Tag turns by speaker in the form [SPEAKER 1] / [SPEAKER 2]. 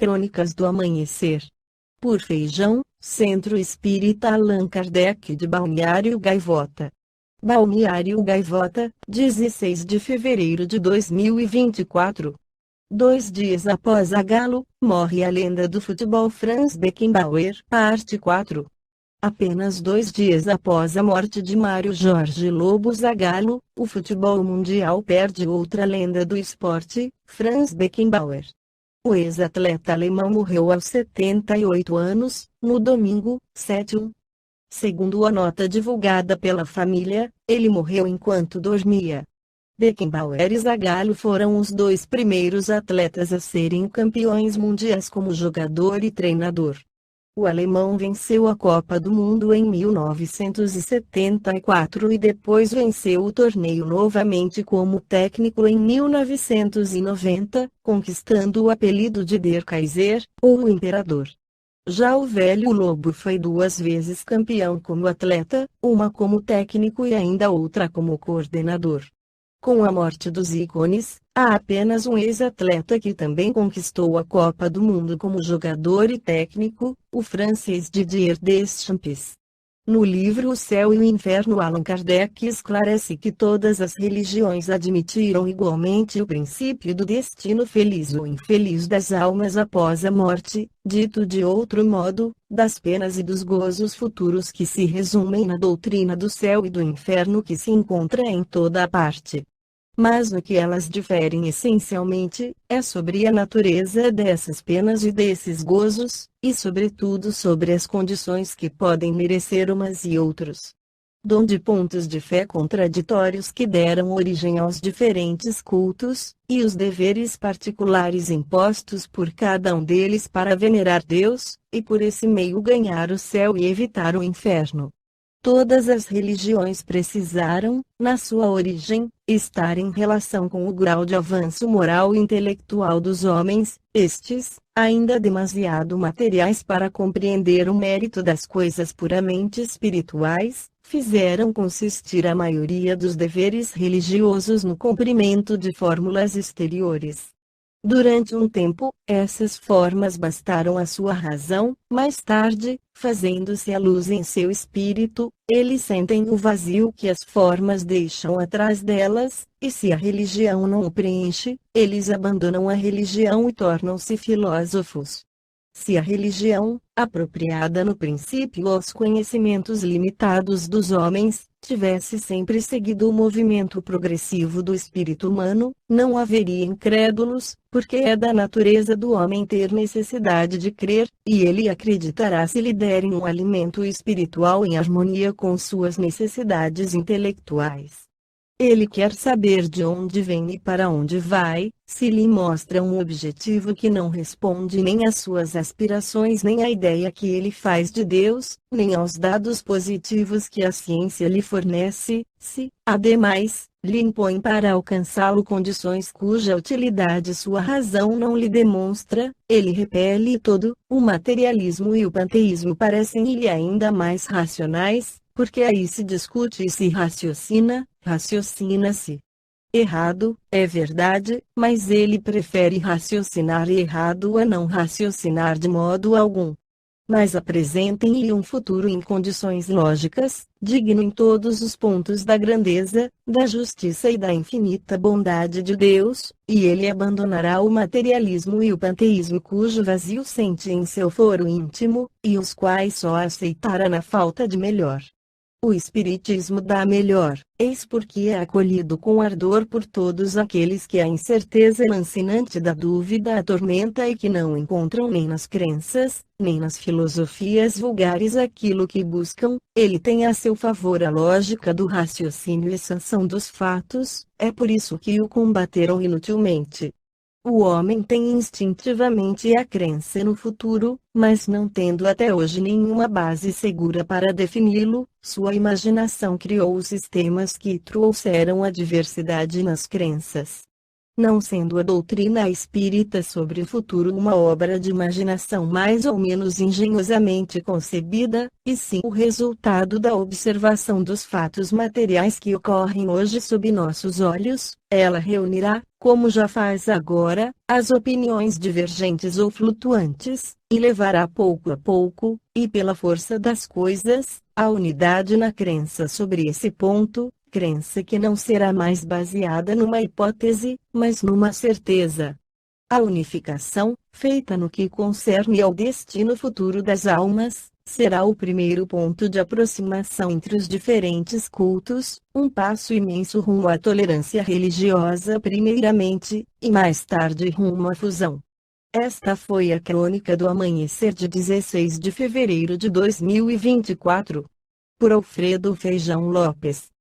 [SPEAKER 1] Crônicas do Amanhecer. Por Feijão, Centro Espírita Allan Kardec de Balneário Gaivota. Balneário Gaivota, 16 de fevereiro de 2024. 2 dias após a Galo, morre a lenda do futebol Franz Beckenbauer. Parte 4. Apenas 2 dias após a morte de Mário Jorge Lobo Zagallo, o futebol mundial perde outra lenda do esporte, Franz Beckenbauer. O ex-atleta alemão morreu aos 78 anos, no domingo, 7/1. Segundo a nota divulgada pela família, ele morreu enquanto dormia. Beckenbauer e Zagallo foram os dois primeiros atletas a serem campeões mundiais como jogador e treinador. O alemão venceu a Copa do Mundo em 1974 e depois venceu o torneio novamente como técnico em 1990, conquistando o apelido de Der Kaiser, ou o Imperador. Já o velho Lobo foi 2 vezes campeão como atleta, uma como técnico e ainda outra como coordenador. Com a morte dos ícones, há apenas um ex-atleta que também conquistou a Copa do Mundo como jogador e técnico, o francês Didier Deschamps. No livro O Céu e o Inferno, Allan Kardec esclarece que todas as religiões admitiram igualmente o princípio do destino feliz ou infeliz das almas após a morte, dito de outro modo, das penas e dos gozos futuros que se resumem na doutrina do céu e do inferno que se encontra em toda a parte. Mas no que elas diferem essencialmente, é sobre a natureza dessas penas e desses gozos, e sobretudo sobre as condições que podem merecer umas e outros. Donde pontos de fé contraditórios que deram origem aos diferentes cultos, e os deveres particulares impostos por cada um deles para venerar Deus, e por esse meio ganhar o céu e evitar o inferno. Todas as religiões precisaram, na sua origem, estar em relação com o grau de avanço moral e intelectual dos homens, estes, ainda demasiado materiais para compreender o mérito das coisas puramente espirituais, fizeram consistir a maioria dos deveres religiosos no cumprimento de fórmulas exteriores. Durante um tempo, essas formas bastaram à sua razão, mais tarde, fazendo-se a luz em seu espírito, eles sentem o vazio que as formas deixam atrás delas, e se a religião não o preenche, eles abandonam a religião e tornam-se filósofos. Se a religião, apropriada no princípio aos conhecimentos limitados dos homens, tivesse sempre seguido o movimento progressivo do espírito humano, não haveria incrédulos, porque é da natureza do homem ter necessidade de crer, e ele acreditará se lhe derem um alimento espiritual em harmonia com suas necessidades intelectuais. Ele quer saber de onde vem e para onde vai, se lhe mostra um objetivo que não responde nem às suas aspirações nem à ideia que ele faz de Deus, nem aos dados positivos que a ciência lhe fornece, se, ademais, lhe impõe para alcançá-lo condições cuja utilidade sua razão não lhe demonstra, ele repele todo. O materialismo e o panteísmo parecem-lhe ainda mais racionais, porque aí se discute e se raciocina-se. Errado, é verdade, mas ele prefere raciocinar errado a não raciocinar de modo algum. Mas apresentem-lhe um futuro em condições lógicas, digno em todos os pontos da grandeza, da justiça e da infinita bondade de Deus, e ele abandonará o materialismo e o panteísmo cujo vazio sente em seu foro íntimo, e os quais só aceitará na falta de melhor. O Espiritismo dá melhor, eis porque é acolhido com ardor por todos aqueles que a incerteza lancinante da dúvida atormenta e que não encontram nem nas crenças, nem nas filosofias vulgares aquilo que buscam. Ele tem a seu favor a lógica do raciocínio e sanção dos fatos, é por isso que o combateram inutilmente. O homem tem instintivamente a crença no futuro, mas não tendo até hoje nenhuma base segura para defini-lo, sua imaginação criou os sistemas que trouxeram a diversidade nas crenças. Não sendo a doutrina espírita sobre o futuro uma obra de imaginação mais ou menos engenhosamente concebida, e sim o resultado da observação dos fatos materiais que ocorrem hoje sob nossos olhos, ela reunirá, como já faz agora, as opiniões divergentes ou flutuantes, e levará pouco a pouco, e pela força das coisas, à unidade na crença sobre esse ponto, crença que não será mais baseada numa hipótese, mas numa certeza. A unificação, feita no que concerne ao destino futuro das almas, será o primeiro ponto de aproximação entre os diferentes cultos, um passo imenso rumo à tolerância religiosa primeiramente, e mais tarde rumo à fusão. Esta foi a crônica do amanhecer de 16 de fevereiro de 2024. Por Alfredo Feijão Lopes.